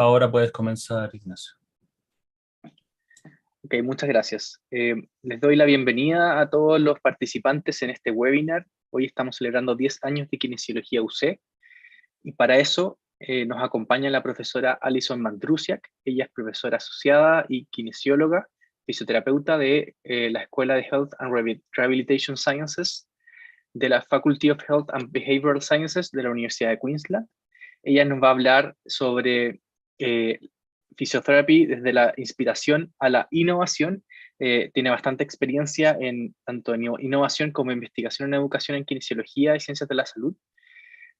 Ahora puedes comenzar, Ignacio. Ok, muchas gracias. Les doy la bienvenida a todos los participantes en este webinar. Hoy estamos celebrando 10 años de Kinesiología UC y para eso nos acompaña la profesora Allison Mandrusiak. Ella es profesora asociada y kinesióloga, fisioterapeuta de la Escuela de Health and Rehabilitation Sciences de la Faculty of Health and Behavioral Sciences de la Universidad de Queensland. Ella nos va a hablar sobre Physiotherapy desde la inspiración a la innovación. Tiene bastante experiencia tanto en innovación como investigación en educación en kinesiología y ciencias de la salud,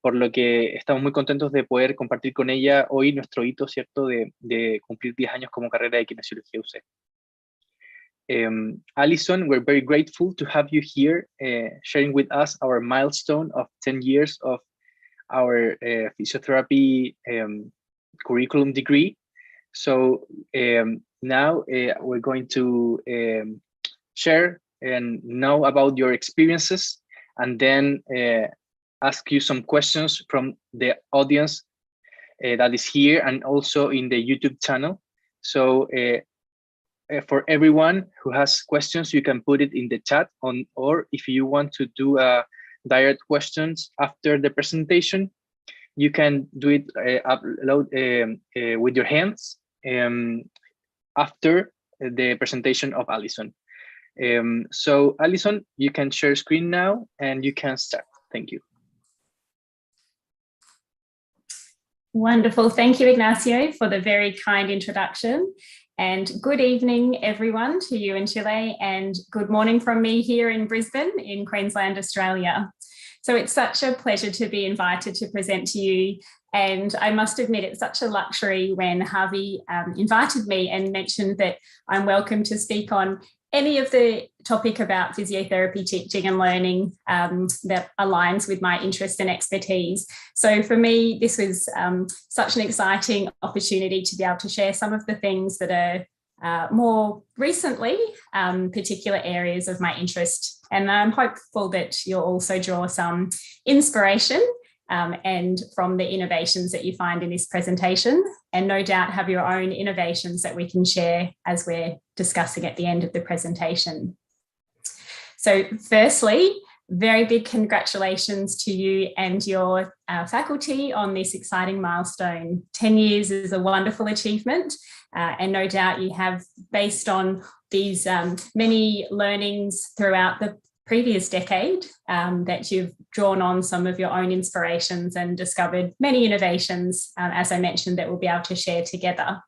por lo que estamos muy contentos de poder compartir con ella hoy nuestro hito, ¿cierto?, de cumplir 10 años como carrera de kinesiología UC. Allison, we're very grateful to have you here sharing with us our milestone of 10 years of our physiotherapy curriculum degree. So now we're going to share and know about your experiences, and then ask you some questions from the audience that is here and also in the YouTube channel. So for everyone who has questions, you can put it in the chat or if you want to do direct questions after the presentation, you can do it with your hands after the presentation of Allison. So Allison, you can share screen now and you can start. Thank you. Wonderful. Thank you, Ignacio, for the very kind introduction. And good evening, everyone, to you in Chile, and good morning from me here in Brisbane, in Queensland, Australia. So it's such a pleasure to be invited to present to you. And I must admit, it's such a luxury when Harvey invited me and mentioned that I'm welcome to speak on any of the topic about physiotherapy teaching and learning that aligns with my interest and expertise. So for me, this was such an exciting opportunity to be able to share some of the things that are more recently particular areas of my interest. And I'm hopeful that you'll also draw some inspiration and from the innovations that you find in this presentation, and no doubt have your own innovations that we can share as we're discussing at the end of the presentation. So firstly, very big congratulations to you and your faculty on this exciting milestone. 10 years is a wonderful achievement, and no doubt you have, based on these many learnings throughout the previous decade, that you've drawn on some of your own inspirations and discovered many innovations, as I mentioned, that we'll be able to share together.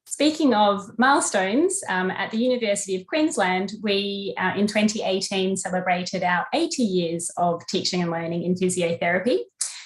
Speaking of milestones, at the University of Queensland, we in 2018 celebrated our 80 years of teaching and learning in physiotherapy.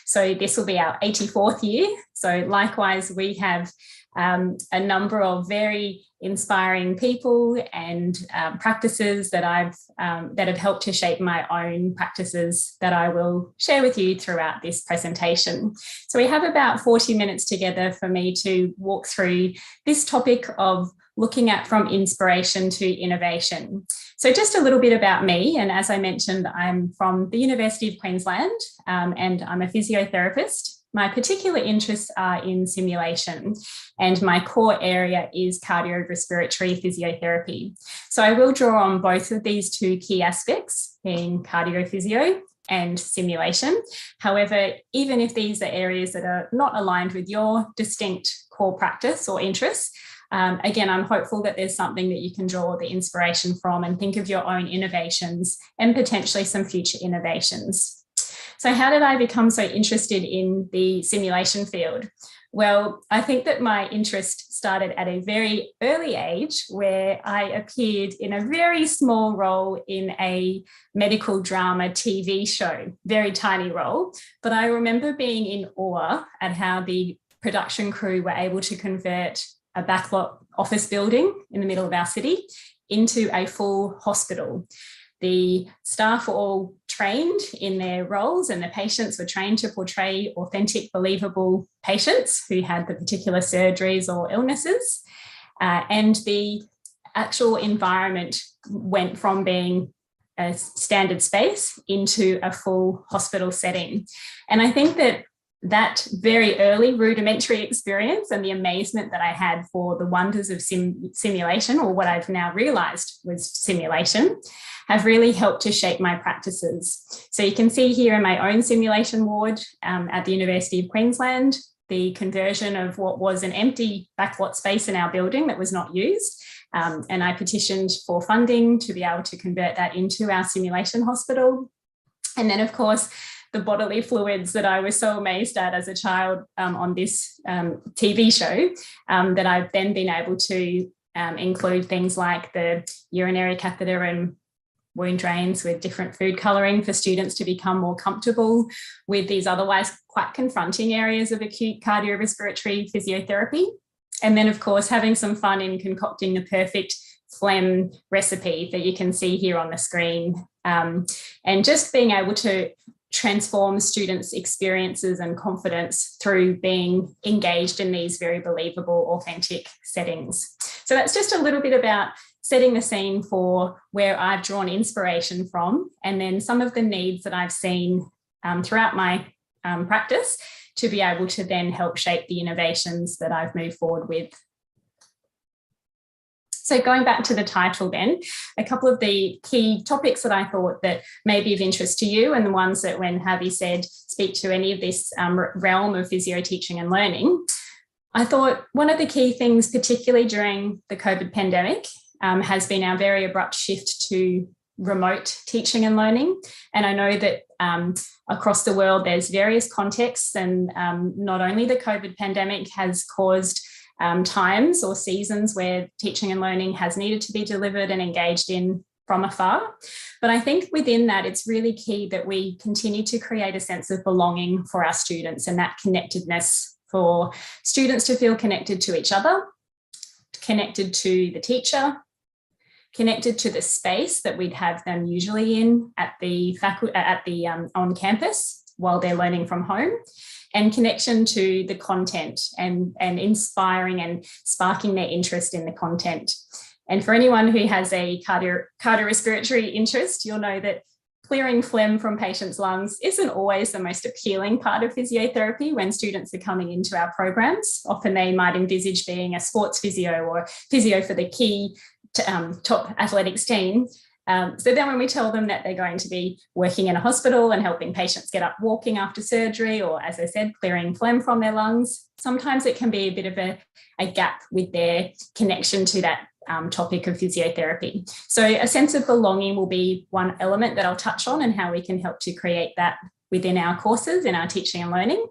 So this will be our 84th year. So likewise, we have a number of very inspiring people and practices that have helped to shape my own practices that I will share with you throughout this presentation. So we have about 40 minutes together for me to walk through this topic of looking at from inspiration to innovation. So just a little bit about me, and as I mentioned, I'm from the University of Queensland and I'm a physiotherapist. My particular interests are in simulation, and my core area is cardiorespiratory physiotherapy. So I will draw on both of these two key aspects, being cardiophysio and simulation. However, even if these are areas that are not aligned with your distinct core practice or interests, again, I'm hopeful that there's something that you can draw the inspiration from and think of your own innovations and potentially some future innovations. So how did I become so interested in the simulation field? Well, I think that my interest started at a very early age where I appeared in a very small role in a medical drama TV show, very tiny role. But I remember being in awe at how the production crew were able to convert a backlot office building in the middle of our city into a full hospital. The staff were all trained in their roles and the patients were trained to portray authentic, believable patients who had the particular surgeries or illnesses. And the actual environment went from being a standard space into a full hospital setting. And I think that that very early rudimentary experience and the amazement that I had for the wonders of simulation, or what I've now realised was simulation, have really helped to shape my practices. So you can see here in my own simulation ward at the University of Queensland, the conversion of what was an empty backlot space in our building that was not used. And I petitioned for funding to be able to convert that into our simulation hospital. And then, of course, the bodily fluids that I was so amazed at as a child on this TV show, that I've then been able to include things like the urinary catheter and wound drains with different food colouring for students to become more comfortable with these otherwise quite confronting areas of acute cardiorespiratory physiotherapy. And then, of course, having some fun in concocting the perfect phlegm recipe that you can see here on the screen, and just being able to transform students' experiences and confidence through being engaged in these very believable, authentic settings. So that's just a little bit about setting the scene for where I've drawn inspiration from, and then some of the needs that I've seen throughout my practice to be able to then help shape the innovations that I've moved forward with. So going back to the title then, a couple of the key topics that I thought that may be of interest to you, and the ones that when Javi said speak to any of this realm of physio teaching and learning, I thought one of the key things, particularly during the COVID pandemic, has been our very abrupt shift to remote teaching and learning. And I know that across the world there's various contexts, and not only the COVID pandemic has caused times or seasons where teaching and learning has needed to be delivered and engaged in from afar. But I think within that, it's really key that we continue to create a sense of belonging for our students, and that connectedness for students to feel connected to each other, connected to the teacher, connected to the space that we'd have them usually in at the on campus while they're learning from home, and connection to the content and inspiring and sparking their interest in the content. And for anyone who has a cardiorespiratory interest, you'll know that clearing phlegm from patients' lungs isn't always the most appealing part of physiotherapy when students are coming into our programs. Often they might envisage being a sports physio or physio for the key top athletics team. So then when we tell them that they're going to be working in a hospital and helping patients get up walking after surgery, or as I said, clearing phlegm from their lungs, sometimes it can be a bit of a gap with their connection to that topic of physiotherapy. So a sense of belonging will be one element that I'll touch on, and how we can help to create that within our courses, in our teaching and learning.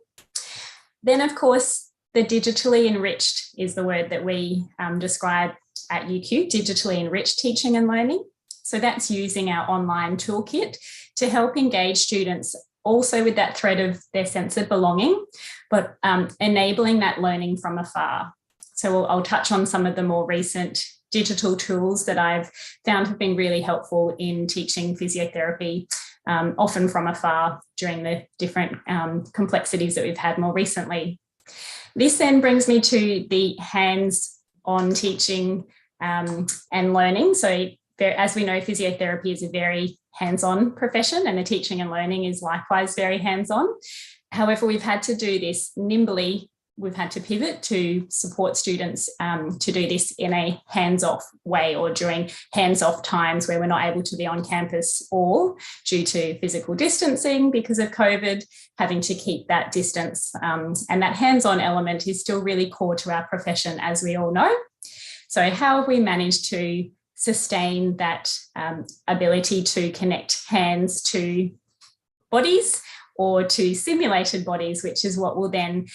Then, of course, the digitally enriched is the word that we describe at UQ, digitally enriched teaching and learning. So that's using our online toolkit to help engage students also with that thread of their sense of belonging, but enabling that learning from afar. So I'll touch on some of the more recent digital tools that I've found have been really helpful in teaching physiotherapy, often from afar during the different complexities that we've had more recently. This then brings me to the hands-on teaching and learning. So as we know, physiotherapy is a very hands-on profession, and the teaching and learning is likewise very hands-on. However, we've had to do this nimbly. We've had to pivot to support students to do this in a hands-off way, or during hands-off times where we're not able to be on campus, or due to physical distancing because of COVID, having to keep that distance. And that hands-on element is still really core to our profession, as we all know. So how have we managed to sustain that ability to connect hands to bodies, or to simulated bodies, which is what will then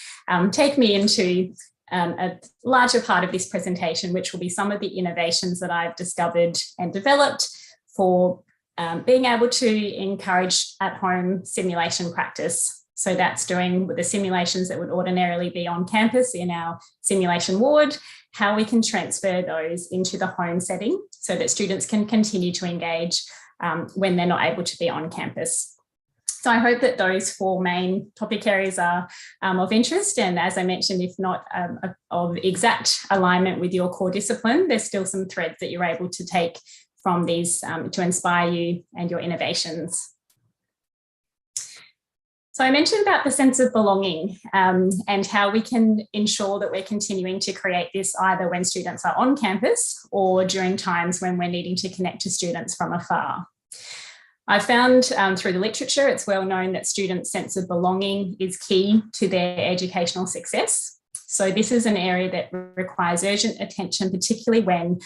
take me into a larger part of this presentation, which will be some of the innovations that I've discovered and developed for being able to encourage at-home simulation practice. So that's doing with the simulations that would ordinarily be on campus in our simulation ward, how we can transfer those into the home setting so that students can continue to engage when they're not able to be on campus. So I hope that those four main topic areas are of interest. And as I mentioned, if not of exact alignment with your core discipline, there's still some threads that you're able to take from these to inspire you and your innovations. So I mentioned about the sense of belonging and how we can ensure that we're continuing to create this either when students are on campus or during times when we're needing to connect to students from afar. I found through the literature, it's well known that students' sense of belonging is key to their educational success. So this is an area that requires urgent attention, particularly when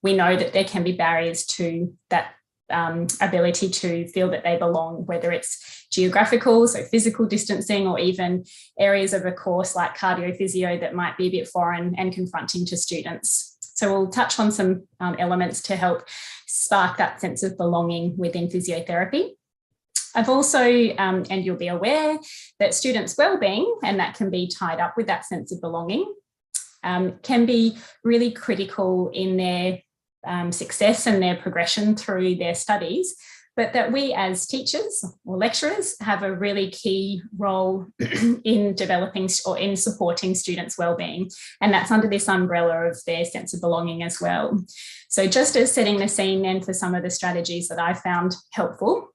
we know that there can be barriers to that ability to feel that they belong, whether it's geographical, so physical distancing, or even areas of a course like cardio-physio that might be a bit foreign and confronting to students. So we'll touch on some elements to help spark that sense of belonging within physiotherapy. I've also, and you'll be aware, that students' wellbeing, and that can be tied up with that sense of belonging, can be really critical in their success and their progression through their studies, but that we as teachers or lecturers have a really key role in developing or in supporting students' wellbeing. And that's under this umbrella of their sense of belonging as well. So just as setting the scene then for some of the strategies that I found helpful,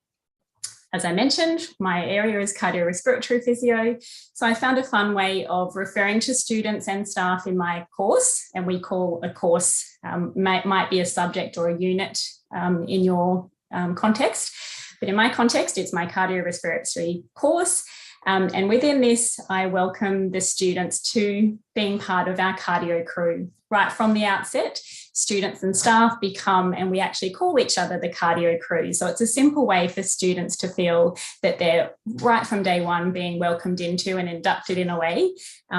as I mentioned, my area is cardiorespiratory physio. So I found a fun way of referring to students and staff in my course, and we call a course, might be a subject or a unit in your context. But in my context, it's my cardiorespiratory course. And within this, I welcome the students to being part of our cardio crew. Right from the outset, students and staff become, and we actually call each other the cardio crew. So it's a simple way for students to feel that they're right from day one being welcomed into and inducted in a way,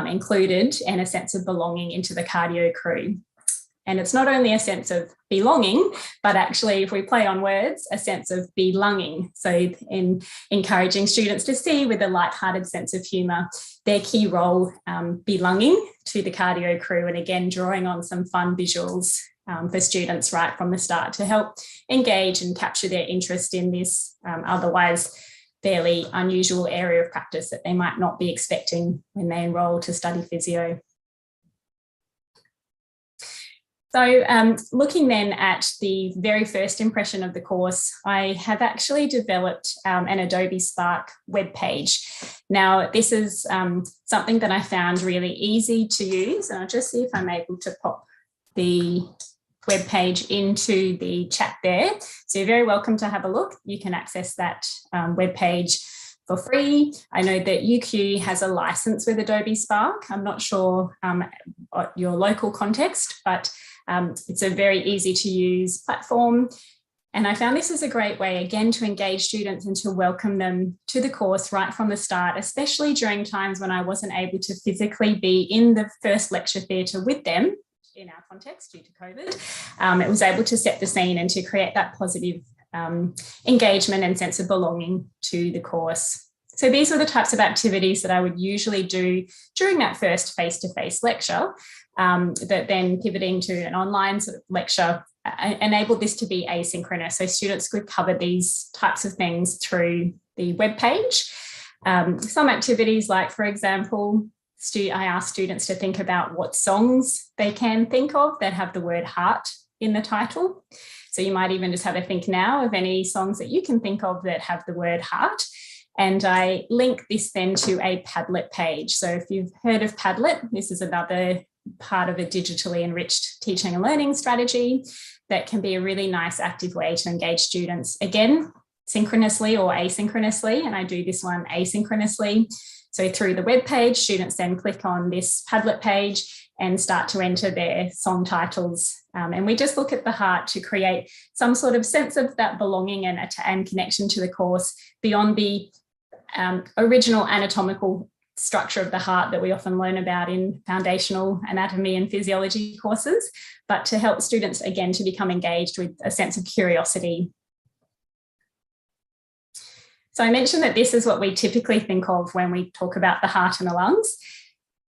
included, and a sense of belonging into the cardio crew. And it's not only a sense of belonging, but actually, if we play on words, a sense of belonging. So in encouraging students to see with a lighthearted sense of humour their key role belonging to the cardio crew, and again, drawing on some fun visuals for students right from the start to help engage and capture their interest in this otherwise fairly unusual area of practice that they might not be expecting when they enrol to study physio. So looking then at the very first impression of the course, I have actually developed an Adobe Spark web page. Now, this is something that I found really easy to use, and I'll just see if I'm able to pop the web page into the chat there. So you're very welcome to have a look. You can access that web page for free. I know that UQ has a license with Adobe Spark. I'm not sure your local context, but it's a very easy to use platform. And I found this is a great way, again, to engage students and to welcome them to the course right from the start, especially during times when I wasn't able to physically be in the first lecture theatre with them in our context due to COVID. It was able to set the scene and to create that positive engagement and sense of belonging to the course. So these are the types of activities that I would usually do during that first face-to-face lecture, that then pivoting to an online sort of lecture enabled this to be asynchronous. So students could cover these types of things through the web page. Some activities like, for example, I asked students to think about what songs they can think of that have the word heart in the title. So you might even just have a think now of any songs that you can think of that have the word heart. And I link this then to a Padlet page. So if you've heard of Padlet, this is another part of a digitally enriched teaching and learning strategy that can be a really nice active way to engage students, again, synchronously or asynchronously. And I do this one asynchronously. So through the web page, students then click on this Padlet page and start to enter their song titles. And we just look at the heart to create some sort of sense of that belonging and connection to the course beyond the original anatomical structure of the heart that we often learn about in foundational anatomy and physiology courses, but to help students, again, to become engaged with a sense of curiosity. So I mentioned that this is what we typically think of when we talk about the heart and the lungs.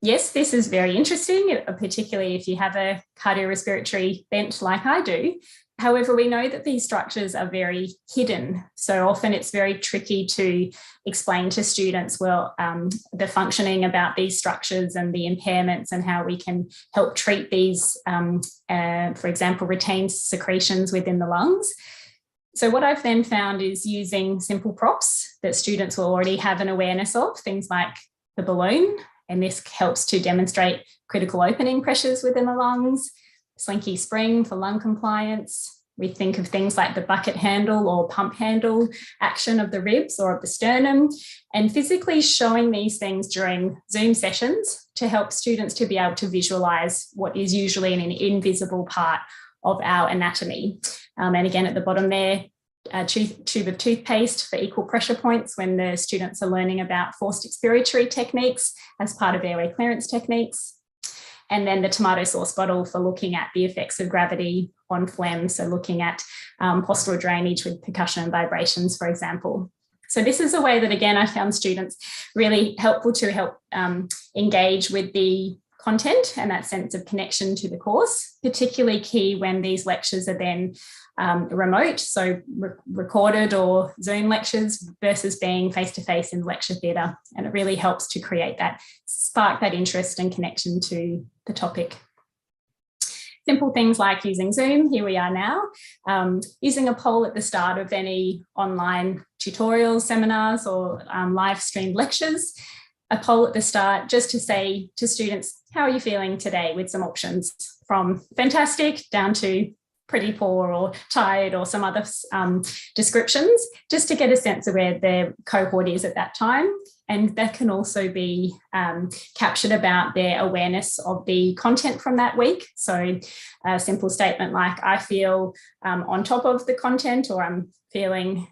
Yes, this is very interesting, particularly if you have a cardiorespiratory bent like I do. However, we know that these structures are very hidden. So often it's very tricky to explain to students, well, the functioning about these structures and the impairments and how we can help treat these, for example, retained secretions within the lungs. So what I've then found is using simple props that students will already have an awareness of, things like the balloon, and this helps to demonstrate critical opening pressures within the lungs, slinky spring for lung compliance. We think of things like the bucket handle or pump handle action of the ribs or of the sternum, and physically showing these things during Zoom sessions to help students to be able to visualize what is usually an invisible part of our anatomy. And again, at the bottom there, a tube of toothpaste for equal pressure points when the students are learning about forced expiratory techniques as part of airway clearance techniques. And then the tomato sauce bottle for looking at the effects of gravity on phlegm, so looking at postural drainage with percussion and vibrations, for example. So this is a way that, again, I found students really helpful to help engage with the content and that sense of connection to the course, particularly key when these lectures are then remote, so recorded or Zoom lectures versus being face-to-face in the lecture theatre. And it really helps to create that, spark that interest and connection to the topic. Simple things like using Zoom, here we are now, using a poll at the start of any online tutorials, seminars, or live streamed lectures. A poll at the start just to say to students, how are you feeling today, with some options from fantastic down to pretty poor or tired or some other descriptions, just to get a sense of where their cohort is at that time. And that can also be captured about their awareness of the content from that week. So a simple statement like, I feel on top of the content, or I'm feeling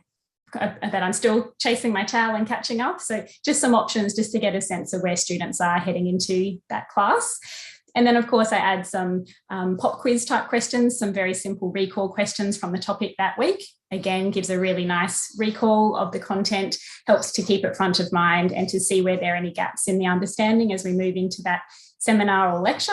that I'm still chasing my tail and catching up. So just some options just to get a sense of where students are heading into that class. And then, of course, I add some pop quiz type questions, some very simple recall questions from the topic that week. Again, gives a really nice recall of the content, helps to keep it front of mind and to see where there are any gaps in the understanding as we move into that seminar or lecture.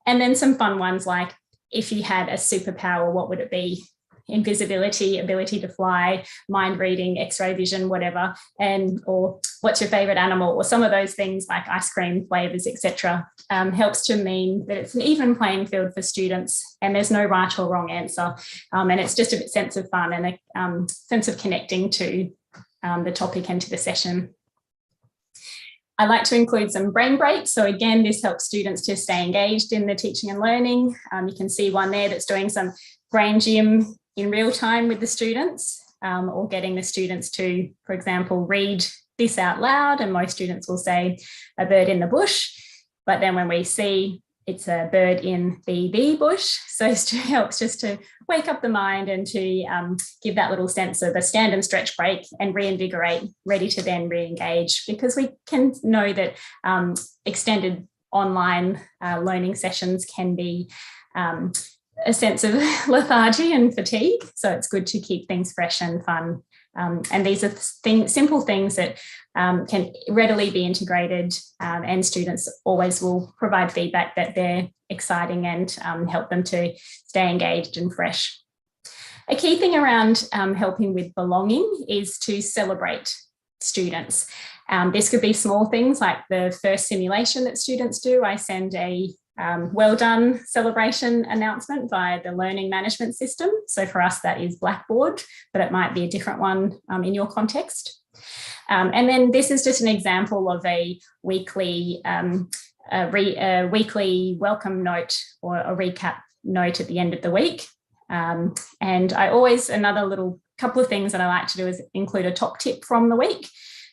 And then some fun ones like, if you had a superpower, what would it be? Invisibility, ability to fly, mind reading, X-ray vision, whatever, or what's your favorite animal, or some of those things like ice cream flavors, etc. Helps to mean that it's an even playing field for students and there's no right or wrong answer, and it's just a sense of fun and a sense of connecting to the topic and to the session. I like to include some brain breaks. So again, this helps students to stay engaged in the teaching and learning. You can see one there that's doing some brain gym in real time with the students, or getting the students to, for example, read this out loud, and most students will say a bird in the bush, but then when we see it's a bird in the bush, so it helps just to wake up the mind and to give that little sense of a stand and stretch break and reinvigorate, ready to then re-engage, because we can know that extended online learning sessions can be a sense of lethargy and fatigue. So it's good to keep things fresh and fun. And these are simple things that can readily be integrated, and students always will provide feedback that they're exciting and help them to stay engaged and fresh. A key thing around helping with belonging is to celebrate students. This could be small things like the first simulation that students do. I send a well done celebration announcement via the learning management system. So for us, that is Blackboard, but it might be a different one in your context. And then this is just an example of a weekly welcome note or a recap note at the end of the week. And I always, another little couple of things that I like to do is include a top tip from the week.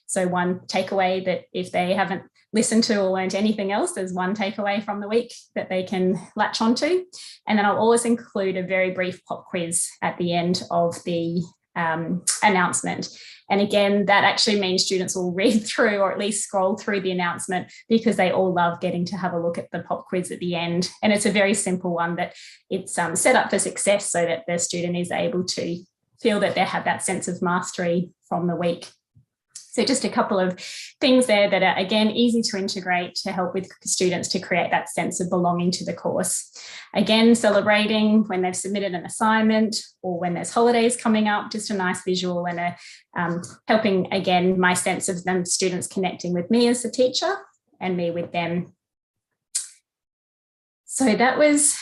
So one takeaway that if they haven't listened to or learned anything else, there's one takeaway from the week that they can latch onto. And then I'll always include a very brief pop quiz at the end of the announcement. And again, that actually means students will read through or at least scroll through the announcement, because they all love getting to have a look at the pop quiz at the end. And it's a very simple one that it's set up for success so that the student is able to feel that they have that sense of mastery from the week. So just a couple of things there that are, again, easy to integrate to help with students to create that sense of belonging to the course. Again, celebrating when they've submitted an assignment or when there's holidays coming up, just a nice visual and helping, again, my sense of them students connecting with me as a teacher and me with them. So that was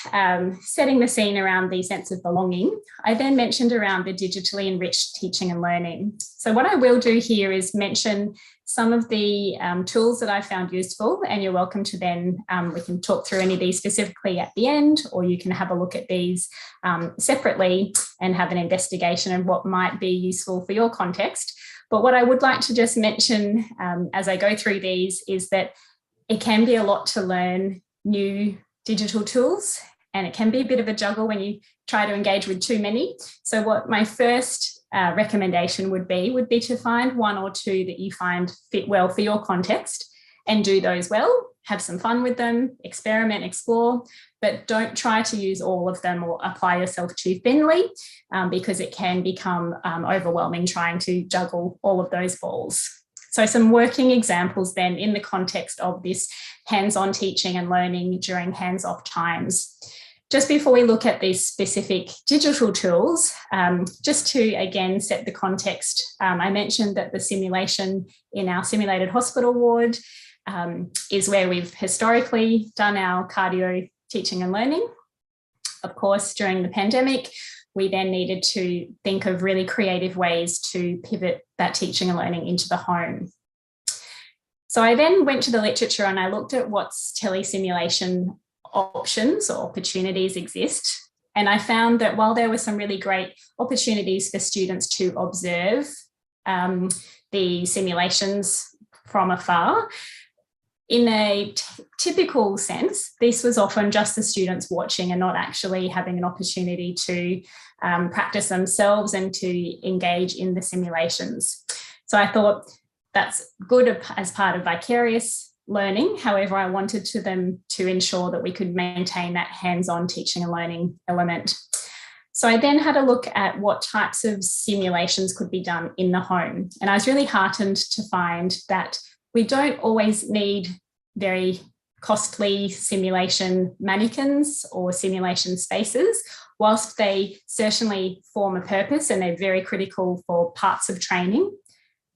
setting the scene around the sense of belonging. I then mentioned around the digitally enriched teaching and learning. So what I will do here is mention some of the tools that I found useful, and you're welcome to then, we can talk through any of these specifically at the end, or you can have a look at these separately and have an investigation of what might be useful for your context. But what I would like to just mention as I go through these is that it can be a lot to learn new digital tools, and it can be a bit of a juggle when you try to engage with too many. So what my first recommendation would be to find one or two that you find fit well for your context and do those well, have some fun with them, experiment, explore, but don't try to use all of them or apply yourself too thinly because it can become overwhelming trying to juggle all of those balls. So some working examples then in the context of this hands-on teaching and learning during hands-off times. Just before we look at these specific digital tools, just to again set the context, I mentioned that the simulation in our simulated hospital ward is where we've historically done our cardio teaching and learning. Of course, during the pandemic, we then needed to think of really creative ways to pivot that teaching and learning into the home. So I then went to the literature and I looked at what telesimulation options or opportunities exist. And I found that while there were some really great opportunities for students to observe the simulations from afar, in a typical sense, this was often just the students watching and not actually having an opportunity to practice themselves and to engage in the simulations. So I thought that's good as part of vicarious learning. However, I wanted them to ensure that we could maintain that hands-on teaching and learning element. So I then had a look at what types of simulations could be done in the home. And I was really heartened to find that we don't always need very costly simulation mannequins or simulation spaces, whilst they certainly form a purpose and they're very critical for parts of training.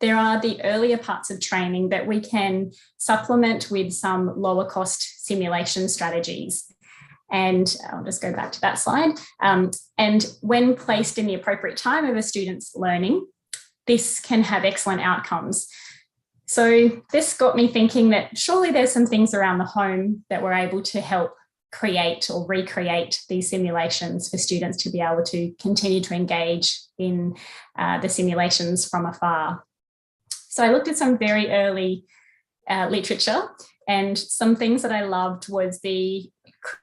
There are the earlier parts of training that we can supplement with some lower cost simulation strategies. And I'll just go back to that slide. And when placed in the appropriate time of a student's learning, this can have excellent outcomes. So this got me thinking that surely there's some things around the home that we're able to help create or recreate these simulations for students to be able to continue to engage in the simulations from afar. So I looked at some very early literature, and some things that I loved was the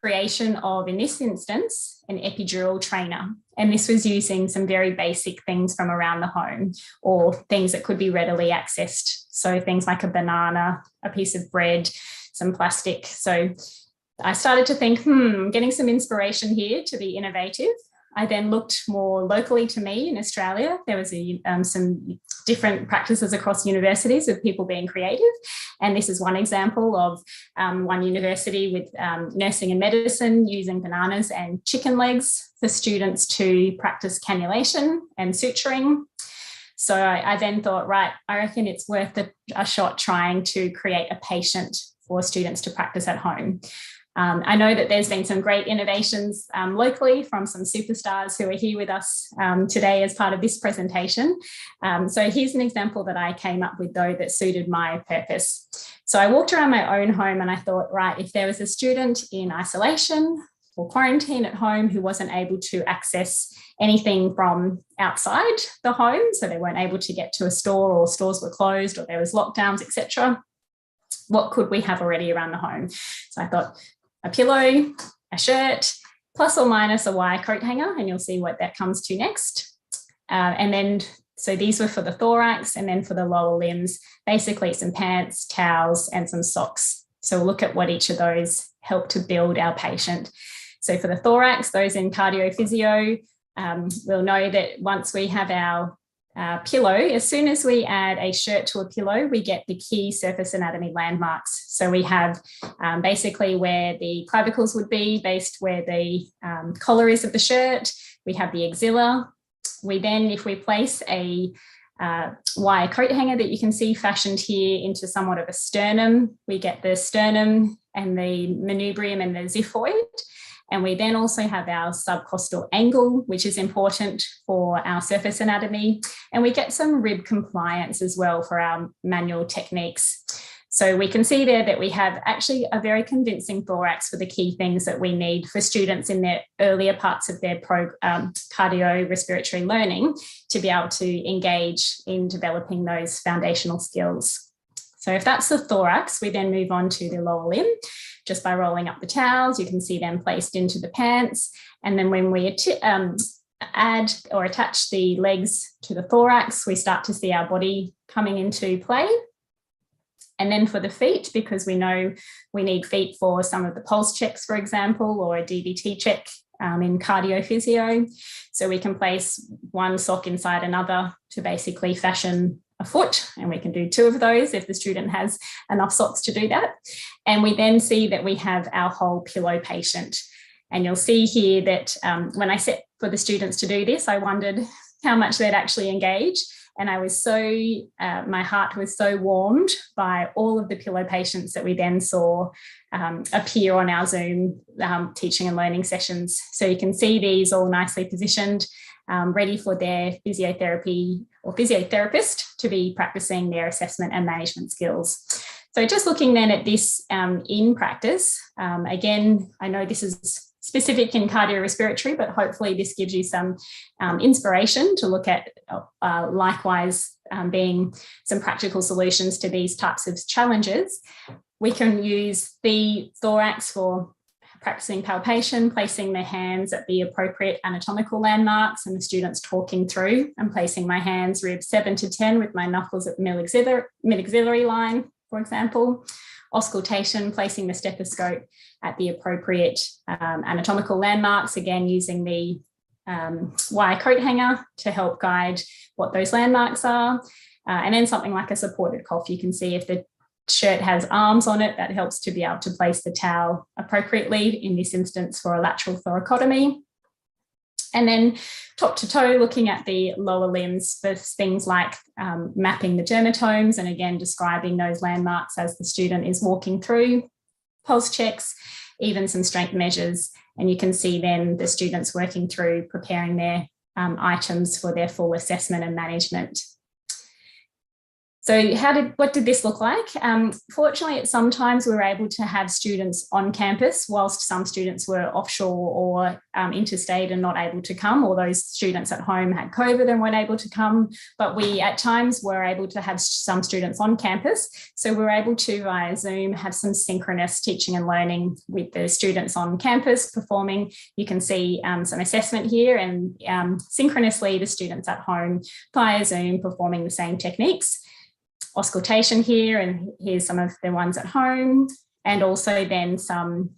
creation of, in this instance, an epidural trainer. And this was using some very basic things from around the home or things that could be readily accessed. So things like a banana, a piece of bread, some plastic. So I started to think, getting some inspiration here to be innovative. I then looked more locally to me in Australia. There was some different practices across universities of people being creative. And this is one example of one university with nursing and medicine using bananas and chicken legs for students to practice cannulation and suturing. So I then thought, right, I reckon it's worth a shot trying to create a patient for students to practice at home. I know that there's been some great innovations locally from some superstars who are here with us today as part of this presentation. So here's an example that I came up with, though, that suited my purpose. So I walked around my own home and I thought, right, if there was a student in isolation or quarantine at home who wasn't able to access anything from outside the home, so they weren't able to get to a store or stores were closed or there was lockdowns, etc., what could we have already around the home? So I thought, a pillow, a shirt, plus or minus a wire coat hanger, and you'll see what that comes to next. And then, so these were for the thorax, and then for the lower limbs, basically some pants, towels, and some socks. So we'll look at what each of those help to build our patient. So for the thorax, those in cardio physio, we'll know that once we have our pillow, as soon as we add a shirt to a pillow, we get the key surface anatomy landmarks. So we have basically where the clavicles would be based where the collar is of the shirt. We have the axilla. We then, if we place a wire coat hanger that you can see fashioned here into somewhat of a sternum, we get the sternum and the manubrium and the xiphoid. And we then also have our subcostal angle, which is important for our surface anatomy. And we get some rib compliance as well for our manual techniques. So we can see there that we have actually a very convincing thorax for the key things that we need for students in their earlier parts of their cardiorespiratory learning to be able to engage in developing those foundational skills. So if that's the thorax, we then move on to the lower limb. Just by rolling up the towels, you can see them placed into the pants. And then when we add or attach the legs to the thorax, we start to see our body coming into play. And then for the feet, because we know we need feet for some of the pulse checks, for example, or a DVT check in cardiophysio. So we can place one sock inside another to basically fashion a foot, and we can do 2 of those if the student has enough socks to do that. And we then see that we have our whole pillow patient. And you'll see here that when I set for the students to do this, I wondered how much they'd actually engage. And I was my heart was so warmed by all of the pillow patients that we then saw appear on our Zoom teaching and learning sessions. So you can see these all nicely positioned, ready for their physiotherapy or physiotherapist to be practicing their assessment and management skills. So just looking then at this in practice, again, I know this is specific in cardiorespiratory, but hopefully this gives you some inspiration to look at likewise being some practical solutions to these types of challenges. We can use the thorax for practicing palpation, placing their hands at the appropriate anatomical landmarks, and the students talking through and placing my hands ribs 7 to 10 with my knuckles at the mid-axillary line, for example. Auscultation, placing the stethoscope at the appropriate anatomical landmarks, again using the wire coat hanger to help guide what those landmarks are. And then something like a supported cough, you can see if the shirt has arms on it, that helps to be able to place the towel appropriately, in this instance for a lateral thoracotomy. And then top to toe, looking at the lower limbs for things like mapping the dermatomes, and again describing those landmarks as the student is walking through, pulse checks, even some strength measures. And you can see then the students working through preparing their items for their full assessment and management. So what did this look like? Fortunately, sometimes we were able to have students on campus, whilst some students were offshore or interstate and not able to come, or those students at home had COVID and weren't able to come. But we at times were able to have some students on campus. So we were able to, via Zoom, have some synchronous teaching and learning with the students on campus performing. You can see some assessment here, and synchronously the students at home via Zoom performing the same techniques. Auscultation here, and here's some of the ones at home, and also then some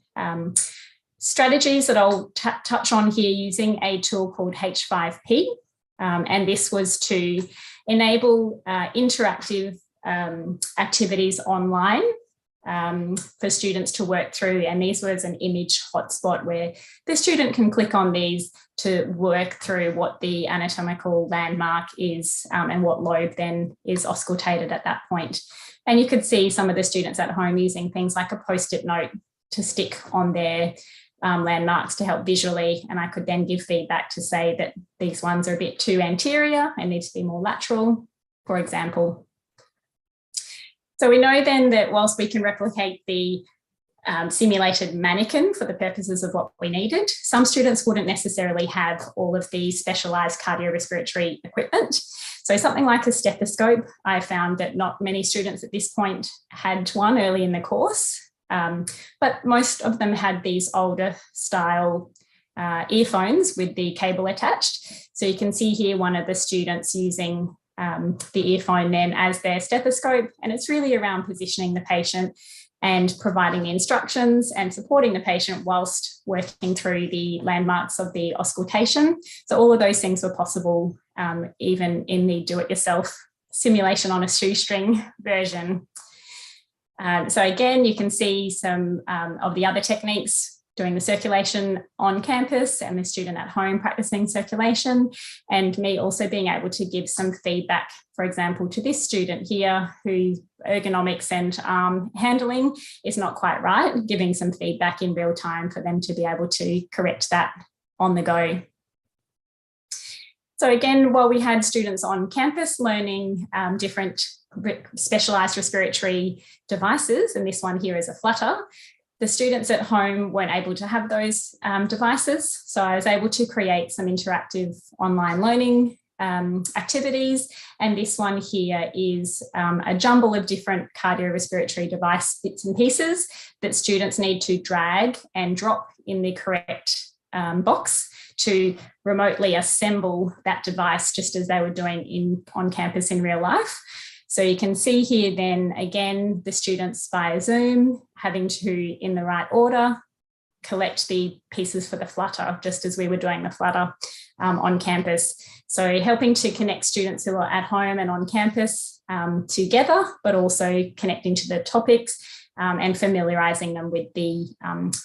strategies that I'll touch on here using a tool called H5P, and this was to enable interactive activities online for students to work through, and this was an image hotspot where the student can click on these to work through what the anatomical landmark is and what lobe then is auscultated at that point. And you could see some of the students at home using things like a post-it note to stick on their landmarks to help visually, and I could then give feedback to say that these ones are a bit too anterior and need to be more lateral, for example. So we know then that whilst we can replicate the simulated mannequin for the purposes of what we needed, some students wouldn't necessarily have all of the specialised cardiorespiratory equipment. So something like a stethoscope, I found that not many students at this point had one early in the course, but most of them had these older style earphones with the cable attached. So you can see here one of the students using the earphone then as their stethoscope, and it's really around positioning the patient and providing the instructions and supporting the patient whilst working through the landmarks of the auscultation. So all of those things were possible even in the do-it-yourself simulation on a shoestring version. So again, you can see some of the other techniques doing the circulation on campus and the student at home practicing circulation, and me also being able to give some feedback, for example, to this student here who ergonomics and arm handling is not quite right, giving some feedback in real time for them to be able to correct that on the go. So again, while we had students on campus learning different specialised respiratory devices, and this one here is a flutter, the students at home weren't able to have those devices. So I was able to create some interactive online learning activities. And this one here is a jumble of different cardiorespiratory device bits and pieces that students need to drag and drop in the correct box to remotely assemble that device just as they were doing on campus in real life. So you can see here then, again, the students via Zoom having to, in the right order, collect the pieces for the flutter, just as we were doing the flutter on campus. So helping to connect students who are at home and on campus together, but also connecting to the topics and familiarising them with the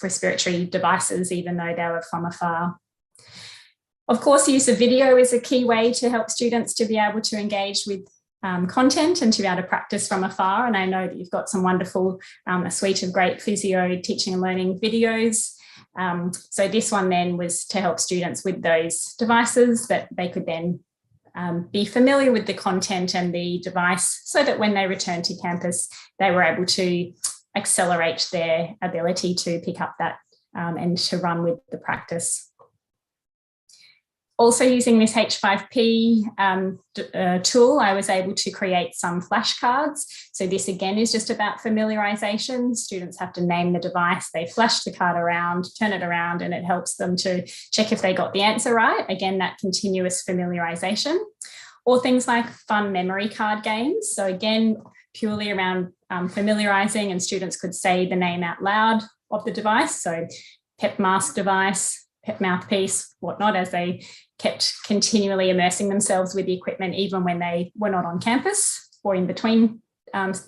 respiratory devices, even though they were from afar. Of course, the use of video is a key way to help students to be able to engage with content and to be able to practice from afar. And I know that you've got some wonderful, a suite of great physio teaching and learning videos. So this one then was to help students with those devices that they could then be familiar with the content and the device so that when they return to campus, they were able to accelerate their ability to pick up that and to run with the practice. Also using this H5P tool, I was able to create some flashcards. So this again is just about familiarisation. Students have to name the device, they flash the card around, turn it around, and it helps them to check if they got the answer right. Again, that continuous familiarisation. Or things like fun memory card games. So again, purely around familiarising, and students could say the name out loud of the device. So PEP mask device, PEP mouthpiece, whatnot, as they kept continually immersing themselves with the equipment, even when they were not on campus or in between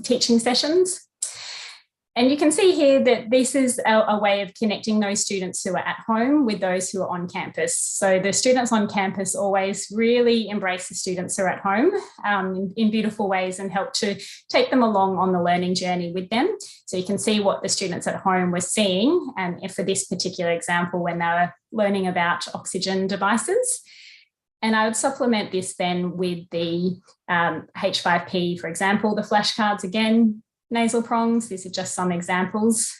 teaching sessions. And you can see here that this is a way of connecting those students who are at home with those who are on campus. So the students on campus always really embrace the students who are at home in beautiful ways and help to take them along on the learning journey with them. So you can see what the students at home were seeing, and for this particular example, when they were learning about oxygen devices. And I would supplement this then with the H5P, for example, the flashcards again, nasal prongs. These are just some examples,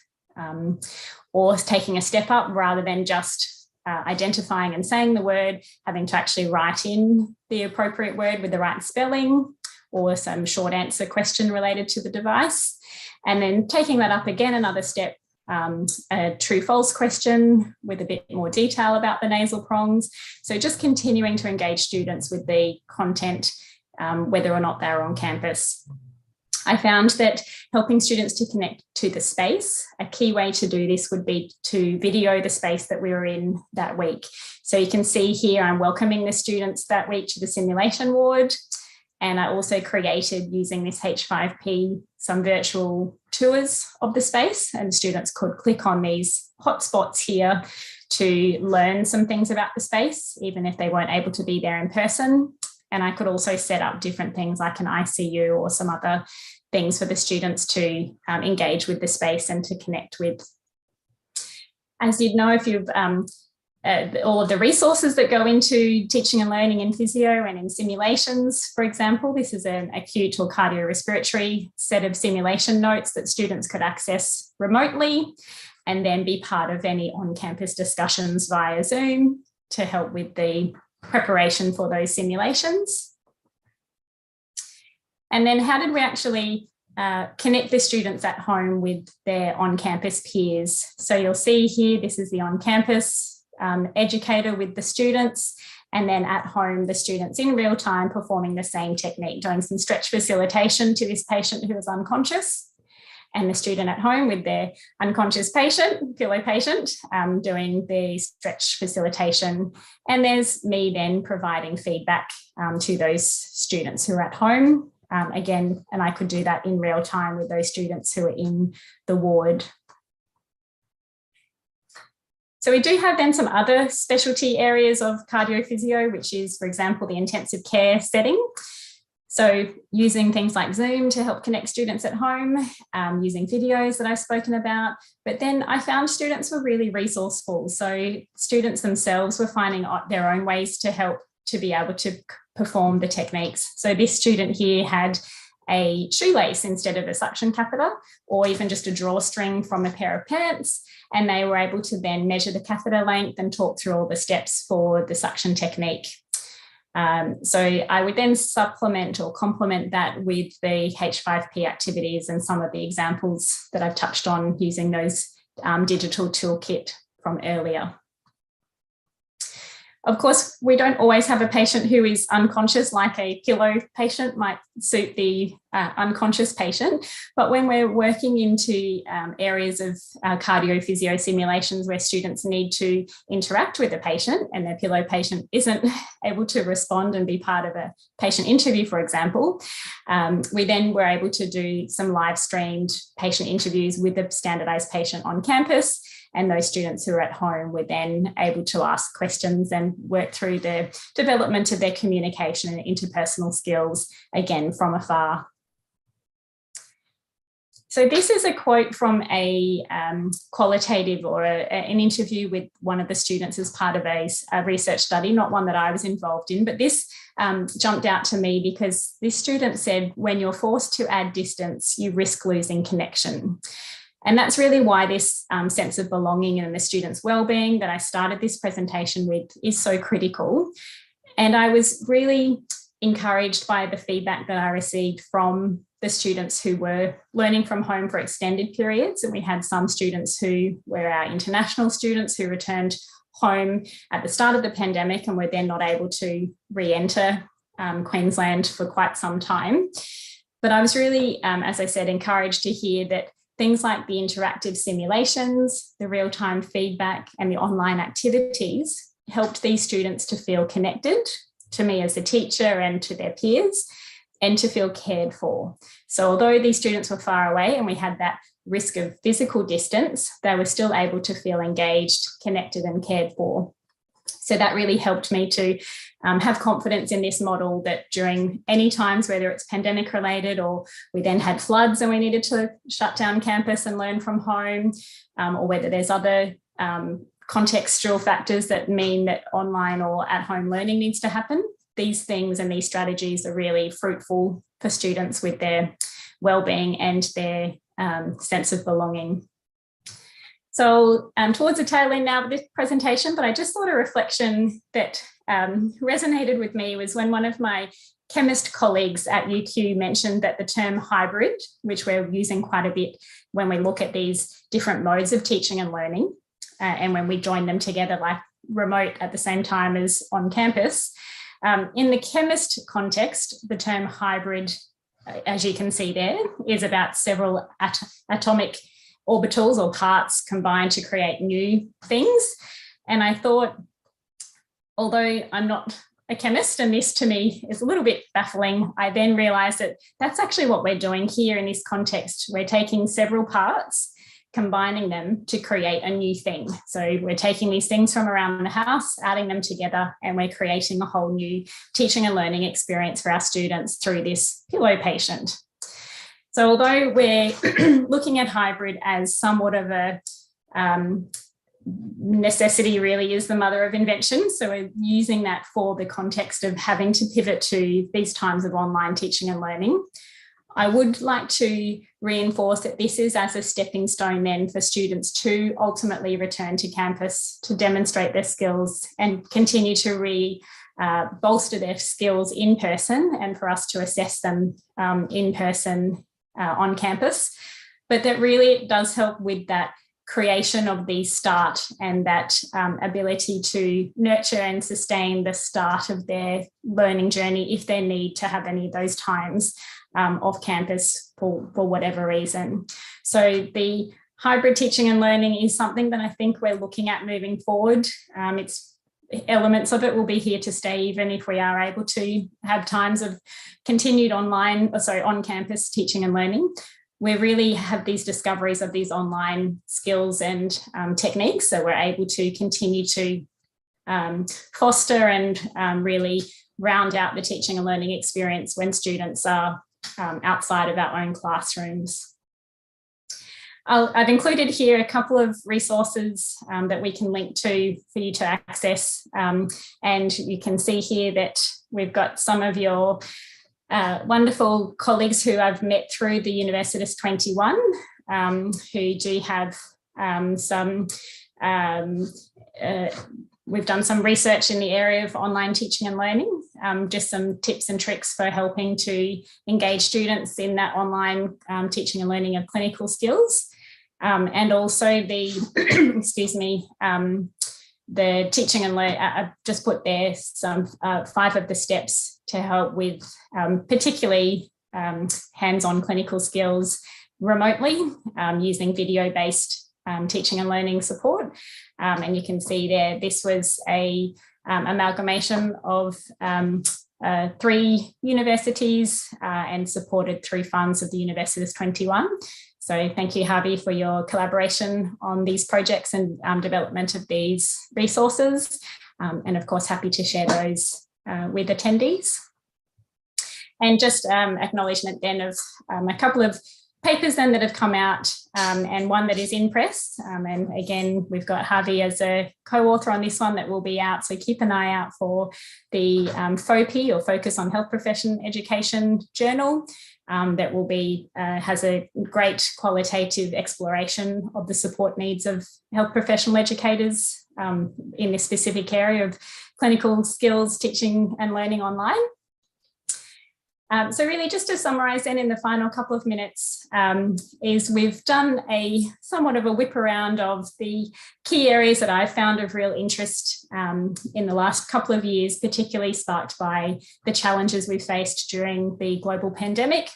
or taking a step up rather than just identifying and saying the word, having to actually write in the appropriate word with the right spelling, or some short answer question related to the device. And then taking that up again another step, a true-false question with a bit more detail about the nasal prongs. So just continuing to engage students with the content, whether or not they're on campus. I found that helping students to connect to the space, a key way to do this would be to video the space that we were in that week. So you can see here I'm welcoming the students that week to the simulation ward. And I also created, using this H5P, some virtual tours of the space, and students could click on these hotspots here to learn some things about the space, even if they weren't able to be there in person. And I could also set up different things like an ICU or some other things for the students to engage with the space and to connect with. As you'd know, if you've all of the resources that go into teaching and learning in physio and in simulations, for example, this is an acute or cardiorespiratory set of simulation notes that students could access remotely and then be part of any on-campus discussions via Zoom to help with the preparation for those simulations. And then how did we actually connect the students at home with their on-campus peers? So you'll see here, this is the on-campus educator with the students, and then at home, the students in real time performing the same technique, doing some stretch facilitation to this patient who was unconscious, and the student at home with their unconscious patient, pillow patient, doing the stretch facilitation. And there's me then providing feedback to those students who are at home. Again, and I could do that in real time with those students who are in the ward. So we do have then some other specialty areas of cardiophysio, which is, for example, the intensive care setting. So using things like Zoom to help connect students at home, using videos that I've spoken about. But then I found students were really resourceful. So students themselves were finding their own ways to help to be able to perform the techniques. So this student here had a shoelace instead of a suction catheter, or even just a drawstring from a pair of pants. And they were able to then measure the catheter length and talk through all the steps for the suction technique. So I would then supplement or complement that with the H5P activities and some of the examples that I've touched on using those digital toolkit from earlier. Of course, we don't always have a patient who is unconscious, like a pillow patient might suit the unconscious patient. But when we're working into areas of cardiophysio simulations where students need to interact with the patient and their pillow patient isn't able to respond and be part of a patient interview, for example, we then were able to do some live streamed patient interviews with the standardized patient on campus. And those students who are at home were then able to ask questions and work through the development of their communication and interpersonal skills, again, from afar. So this is a quote from a qualitative or an interview with one of the students as part of a research study, not one that I was involved in, but this jumped out to me because this student said, when you're forced to add distance, you risk losing connection. And that's really why this sense of belonging and the student's wellbeing that I started this presentation with is so critical. And I was really encouraged by the feedback that I received from the students who were learning from home for extended periods. And we had some students who were our international students who returned home at the start of the pandemic and were then not able to re-enter Queensland for quite some time. But I was really, as I said, encouraged to hear that things like the interactive simulations, the real-time feedback, and the online activities helped these students to feel connected to me as a teacher and to their peers, and to feel cared for. So although these students were far away and we had that risk of physical distance, they were still able to feel engaged, connected, and cared for. So that really helped me to have confidence in this model that during any times, whether it's pandemic related or we then had floods and we needed to shut down campus and learn from home, or whether there's other contextual factors that mean that online or at home learning needs to happen, these things and these strategies are really fruitful for students with their wellbeing and their sense of belonging. So towards the tail end now of this presentation, but I just thought a reflection that resonated with me was when one of my chemist colleagues at UQ mentioned that the term hybrid, which we're using quite a bit when we look at these different modes of teaching and learning, and when we join them together like remote at the same time as on campus, in the chemist context, the term hybrid, as you can see there, is about several atomic orbitals or parts combined to create new things. And I thought, although I'm not a chemist and this to me is a little bit baffling, I then realized that that's actually what we're doing here in this context. We're taking several parts, combining them to create a new thing. So we're taking these things from around the house, adding them together, and we're creating a whole new teaching and learning experience for our students through this pillow patient. So although we're looking at hybrid as somewhat of a necessity really is the mother of invention, so we're using that for the context of having to pivot to these times of online teaching and learning, I would like to reinforce that this is as a stepping stone then for students to ultimately return to campus to demonstrate their skills and continue to bolster their skills in person and for us to assess them in person on campus. But that really does help with that creation of the start and that ability to nurture and sustain the start of their learning journey if they need to have any of those times off campus for whatever reason. So the hybrid teaching and learning is something that I think we're looking at moving forward. Elements of it will be here to stay, even if we are able to have times of continued on-campus teaching and learning. we really have these discoveries of these online skills and techniques, so we're able to continue to foster and really round out the teaching and learning experience when students are outside of our own classrooms. I've included here a couple of resources that we can link to for you to access, and you can see here that we've got some of your wonderful colleagues who I've met through the Universitas 21, who do have we've done some research in the area of online teaching and learning, just some tips and tricks for helping to engage students in that online teaching and learning of clinical skills. And also the, excuse me, the teaching and learning, I've just put there some 5 of the steps to help with particularly hands-on clinical skills remotely using video-based teaching and learning support. And you can see there, this was a amalgamation of 3 universities and supported through funds of the Universitas 21. So thank you, Javi, for your collaboration on these projects and development of these resources. And of course, happy to share those with attendees. And just acknowledgement then of a couple of papers then that have come out and one that is in press. And again, we've got Javi as a co-author on this one that will be out. So keep an eye out for the FOPE, or Focus on Health Profession Education journal. That will be, has a great qualitative exploration of the support needs of health professional educators in this specific area of clinical skills, teaching and learning online. So really just to summarise then in the final couple of minutes is we've done a somewhat of a whip around of the key areas that I've found of real interest in the last couple of years, particularly sparked by the challenges we faced during the global pandemic.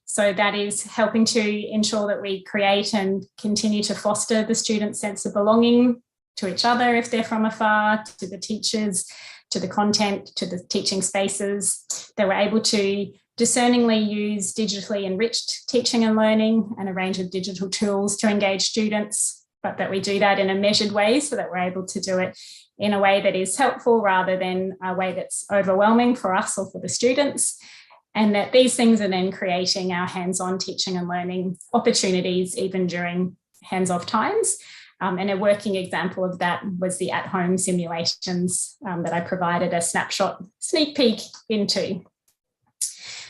So that is helping to ensure that we create and continue to foster the students' sense of belonging to each other if they're from afar, to the teachers, to the content, to the teaching spaces. They were able to discerningly use digitally enriched teaching and learning and a range of digital tools to engage students, but that we do that in a measured way so that we're able to do it in a way that is helpful rather than a way that's overwhelming for us or for the students. And that these things are then creating our hands-on teaching and learning opportunities even during hands-off times. And a working example of that was the at-home simulations that I provided a snapshot sneak peek into.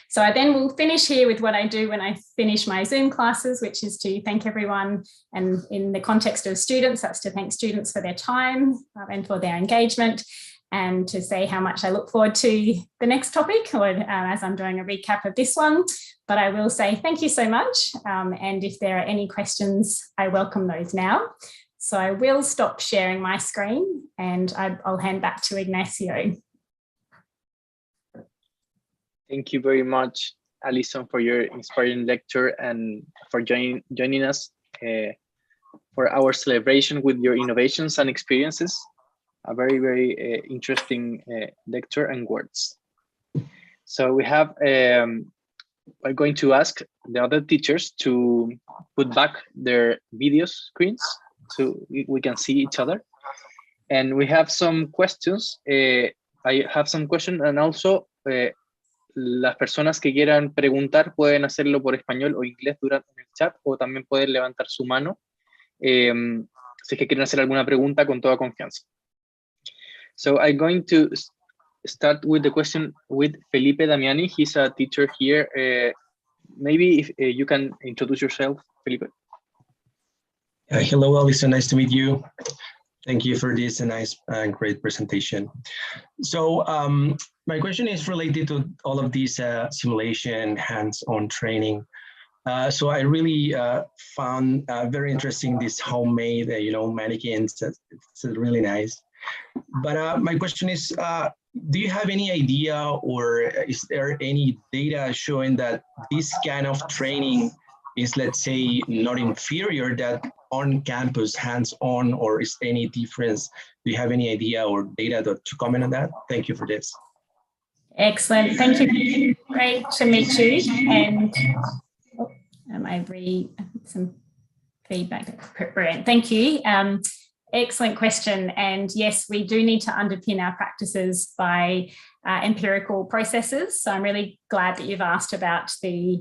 So I then will finish here with what I do when I finish my Zoom classes, which is to thank everyone. And in the context of students, that's to thank students for their time and for their engagement, and to say how much I look forward to the next topic, or as I'm doing a recap of this one. But I will say thank you so much. And if there are any questions, I welcome those now. So I will stop sharing my screen and I'll hand back to Ignacio. Thank you very much, Allison, for your inspiring lecture and for joining us for our celebration with your innovations and experiences. A very, very interesting lecture and words. So we have, we're going to ask the other teachers to put back their video screens so we can see each other. And we have some questions. I have some questions, and also las personas que quieran preguntar pueden hacerlo por español o inglés durante el chat, o también pueden levantar su mano si es que quieren hacer alguna pregunta con toda confianza. So I'm going to start with the question with Felipe Damiani. He's a teacher here. Maybe if you can introduce yourself, Felipe. Hello, Allison. Nice to meet you. Thank you for this nice and great presentation. So my question is related to all of these simulation, hands-on training. So I really found very interesting this homemade, mannequins. It's really nice. But my question is, do you have any idea, or is there any data showing that this kind of training is, let's say, not inferior that on campus, hands-on, or is there any difference? Do you have any idea or data to comment on that? Thank you for this. Excellent. Thank you. Great to meet you. And I read some feedback? Brilliant, thank you. Excellent question. And yes, we do need to underpin our practices by empirical processes. So I'm really glad that you've asked about the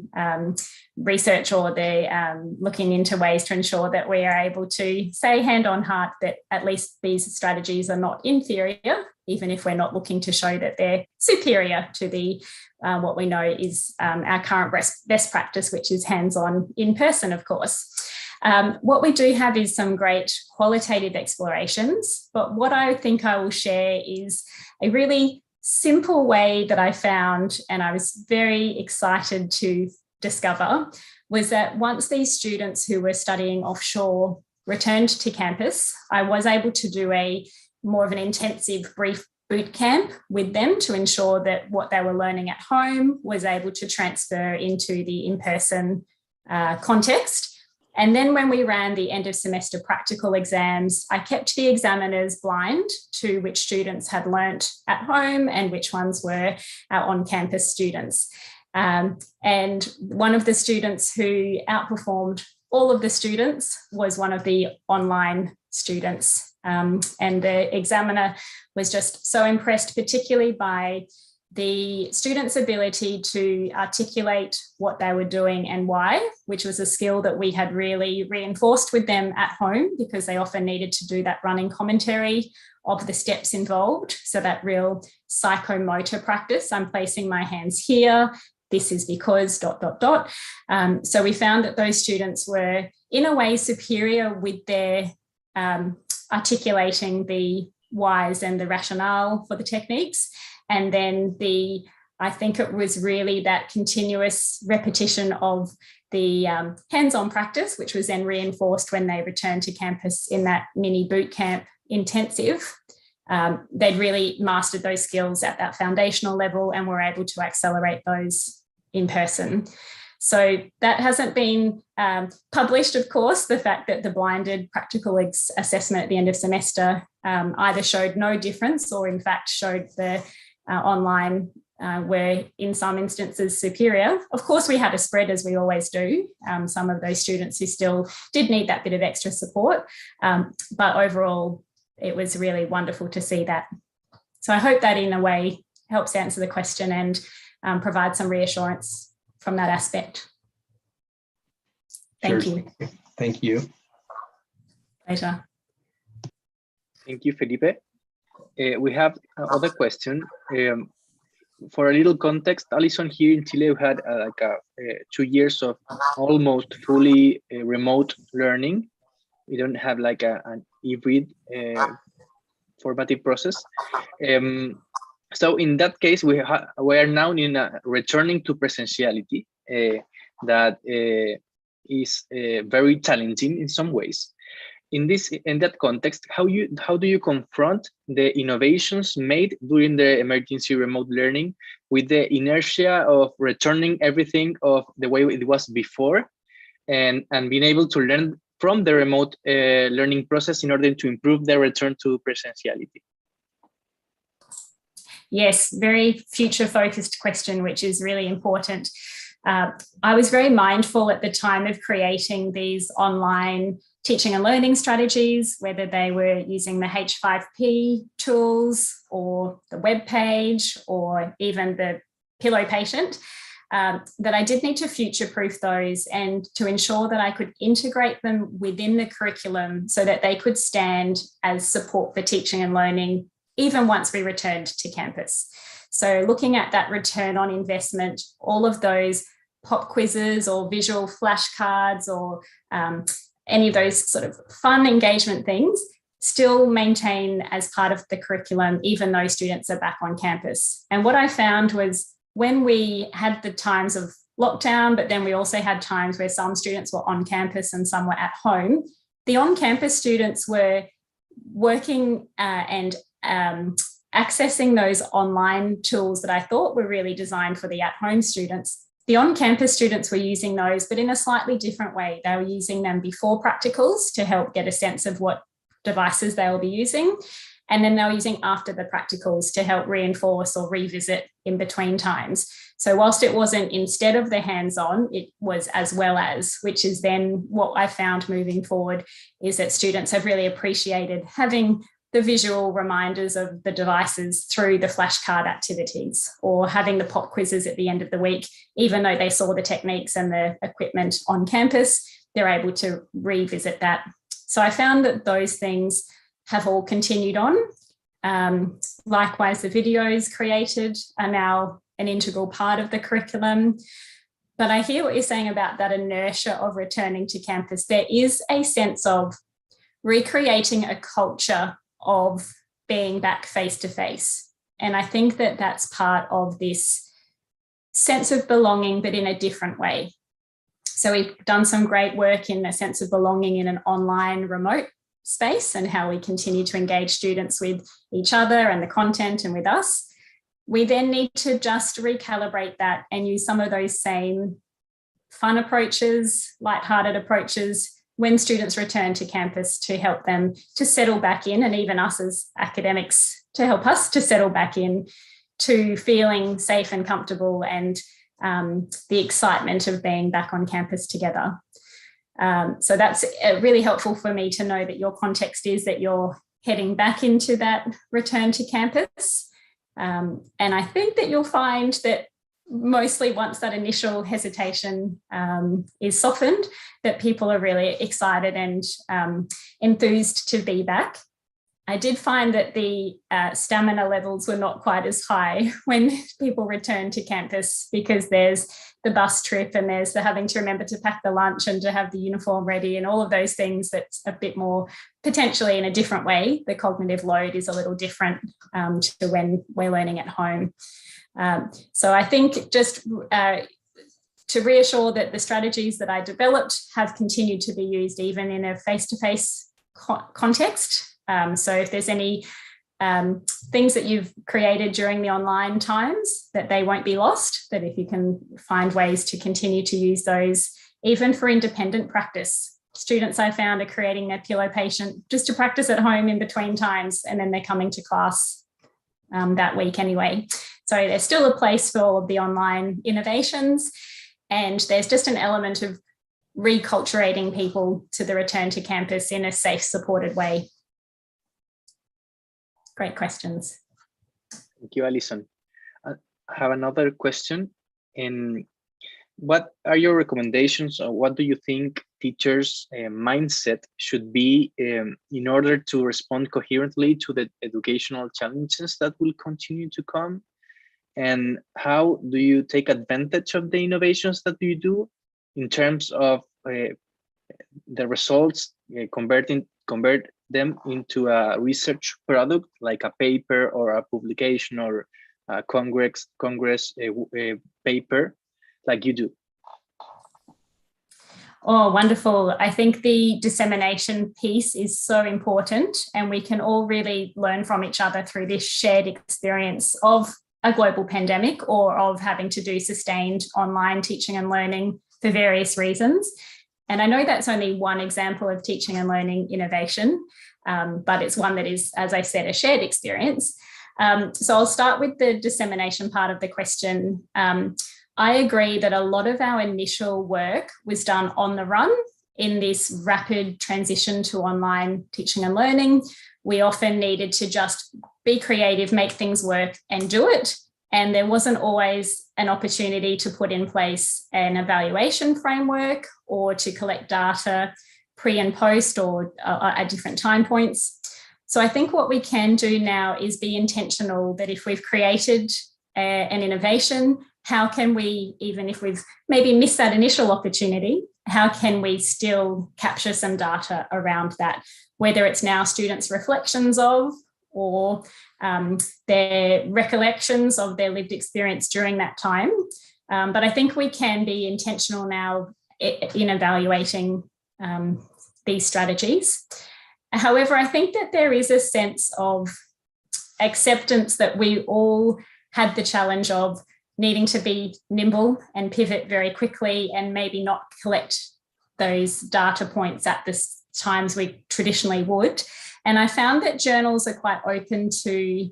research or the looking into ways to ensure that we are able to say hand on heart that at least these strategies are not inferior, even if we're not looking to show that they're superior to the what we know is our current best practice, which is hands-on in person, of course. What we do have is some great qualitative explorations, but what I think I will share is a really simple way that I found, and I was very excited to discover, was that once these students who were studying offshore returned to campus, I was able to do a more of an intensive brief boot camp with them to ensure that what they were learning at home was able to transfer into the in-person context. And then when we ran the end of semester practical exams, I kept the examiners blind to which students had learnt at home and which ones were on-campus students. And one of the students who outperformed all of the students was one of the online students. And the examiner was just so impressed, particularly by the students' ability to articulate what they were doing and why, which was a skill that we had really reinforced with them at home because they often needed to do that running commentary of the steps involved. So that real psychomotor practice, I'm placing my hands here, this is because ... So we found that those students were in a way superior with their articulating the whys and the rationale for the techniques. And then I think it was really that continuous repetition of the hands-on practice, which was then reinforced when they returned to campus in that mini boot camp intensive. They'd really mastered those skills at that foundational level and were able to accelerate those in person. So that hasn't been published, of course, the fact that the blinded practical assessment at the end of semester either showed no difference or in fact showed the online were in some instances superior. Of course, we had a spread as we always do. Some of those students who still did need that bit of extra support. But overall, it was really wonderful to see that. So I hope that in a way helps answer the question and provide some reassurance from that aspect. Thank you. Thank you. Pleasure. Thank you, Felipe. We have another question. For a little context, Allison, here in Chile, we had 2 years of almost fully remote learning. We don't have like an hybrid formative process. So in that case, we are now in a returning to presentiality that is very challenging in some ways. In that context, how do you confront the innovations made during the emergency remote learning with the inertia of returning everything of the way it was before, and being able to learn from the remote learning process in order to improve the return to presentiality? Yes, very future-focused question, which is really important. I was very mindful at the time of creating these online teaching and learning strategies, whether they were using the H5P tools or the web page or even the pillow patient, that I did need to future-proof those and to ensure that I could integrate them within the curriculum so that they could stand as support for teaching and learning even once we returned to campus. So looking at that return on investment, all of those pop quizzes or visual flashcards or any of those sort of fun engagement things still maintain as part of the curriculum, even though students are back on campus. And what I found was when we had the times of lockdown, but then we also had times where some students were on campus and some were at home, the on-campus students were working and accessing those online tools that I thought were really designed for the at-home students. The on-campus students were using those, but in a slightly different way. They were using them before practicals to help get a sense of what devices they will be using. And then they were using after the practicals to help reinforce or revisit in between times. So whilst it wasn't instead of the hands-on, it was as well as, which is then what I found moving forward is that students have really appreciated having the visual reminders of the devices through the flashcard activities, or having the pop quizzes at the end of the week. Even though they saw the techniques and the equipment on campus, they're able to revisit that. So I found that those things have all continued on. Likewise, the videos created are now an integral part of the curriculum. But I hear what you're saying about that inertia of returning to campus. There is a sense of recreating a culture of being back face to face. And I think that that's part of this sense of belonging, but in a different way. So we've done some great work in the sense of belonging in an online remote space and how we continue to engage students with each other and the content and with us. We then need to just recalibrate that and use some of those same fun approaches, lighthearted approaches when students return to campus to help them to settle back in, and even us as academics to help us to settle back in to feeling safe and comfortable and the excitement of being back on campus together. So that's really helpful for me to know that your context is that you're heading back into that return to campus. And I think that you'll find that mostly once that initial hesitation is softened, that people are really excited and enthused to be back. I did find that the stamina levels were not quite as high when people return to campus, because there's the bus trip and there's the having to remember to pack the lunch and to have the uniform ready and all of those things. That's a bit more potentially in a different way. The cognitive load is a little different to when we're learning at home. So I think just to reassure that the strategies that I developed have continued to be used even in a face-to-face context. So if there's any things that you've created during the online times, that they won't be lost, that if you can find ways to continue to use those, even for independent practice. Students I found are creating their pillow patient just to practice at home in between times, and then they're coming to class that week anyway. So there's still a place for all of the online innovations, and there's just an element of reculturating people to the return to campus in a safe, supported way. Great questions. Thank you, Allison. I have another question. What are your recommendations, or what do you think teachers' mindset should be in order to respond coherently to the educational challenges that will continue to come? And how do you take advantage of the innovations that you do in terms of the results, convert them into a research product like a paper or a publication or a Congress paper like you do? Oh, wonderful. I think the dissemination piece is so important, and we can all really learn from each other through this shared experience of a global pandemic or of having to do sustained online teaching and learning for various reasons. And I know that's only one example of teaching and learning innovation, but it's one that is, as I said, a shared experience. So I'll start with the dissemination part of the question. I agree that a lot of our initial work was done on the run in this rapid transition to online teaching and learning. We often needed to just be creative, make things work and do it. And there wasn't always an opportunity to put in place an evaluation framework or to collect data pre and post or at different time points. So I think what we can do now is be intentional that if we've created an innovation, how can we, even if we've maybe missed that initial opportunity, how can we still capture some data around that, whether it's now students' reflections of or their recollections of their lived experience during that time. But I think we can be intentional now in evaluating these strategies. However, I think that there is a sense of acceptance that we all had the challenge of needing to be nimble and pivot very quickly and maybe not collect those data points at the times we traditionally would. And I found that journals are quite open to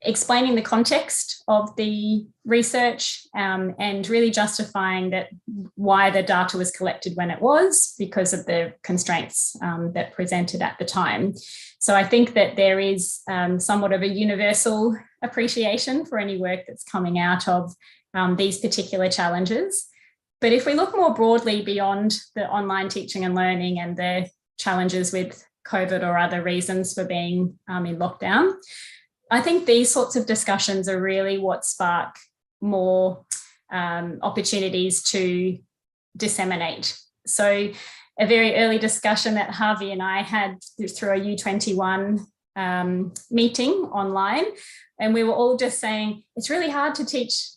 explaining the context of the research and really justifying that why the data was collected when it was, because of the constraints that presented at the time. So I think that there is somewhat of a universal appreciation for any work that's coming out of these particular challenges. But if we look more broadly beyond the online teaching and learning and the challenges with COVID or other reasons for being in lockdown, I think these sorts of discussions are really what spark more opportunities to disseminate. So a very early discussion that Harvey and I had through a U21 meeting online, and we were all just saying, it's really hard to teach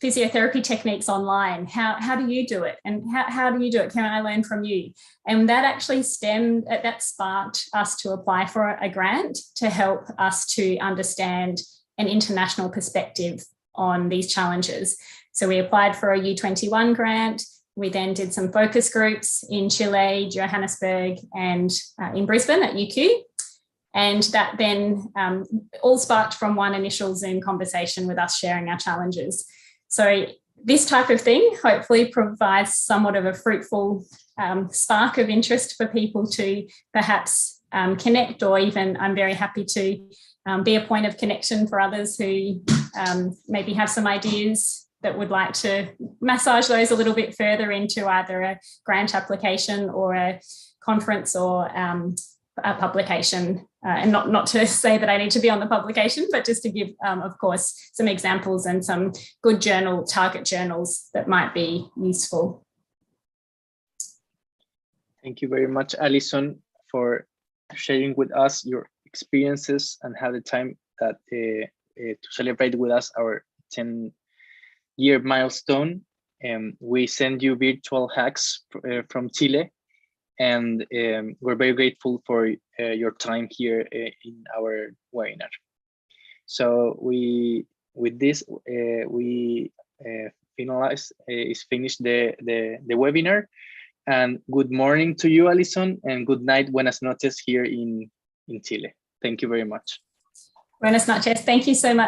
physiotherapy techniques online. How do you do it? And how do you do it? Can I learn from you? And that actually sparked us to apply for a grant to help us to understand an international perspective on these challenges. So we applied for a U21 grant. We then did some focus groups in Chile, Johannesburg, and in Brisbane at UQ. And that then all sparked from one initial Zoom conversation with us sharing our challenges. So this type of thing hopefully provides somewhat of a fruitful spark of interest for people to perhaps connect, or even I'm very happy to be a point of connection for others who maybe have some ideas that would like to massage those a little bit further into either a grant application or a conference or a publication. And not to say that I need to be on the publication, but just to give, of course, some examples and some good target journals that might be useful. Thank you very much, Allison, for sharing with us your experiences and have the time that to celebrate with us our 10-year milestone. We send you virtual hacks from Chile. And we're very grateful for your time here in our webinar. So with this, we finish the webinar. And good morning to you, Allison, and good night, buenas noches here in Chile. Thank you very much. Buenas noches. Thank you so much.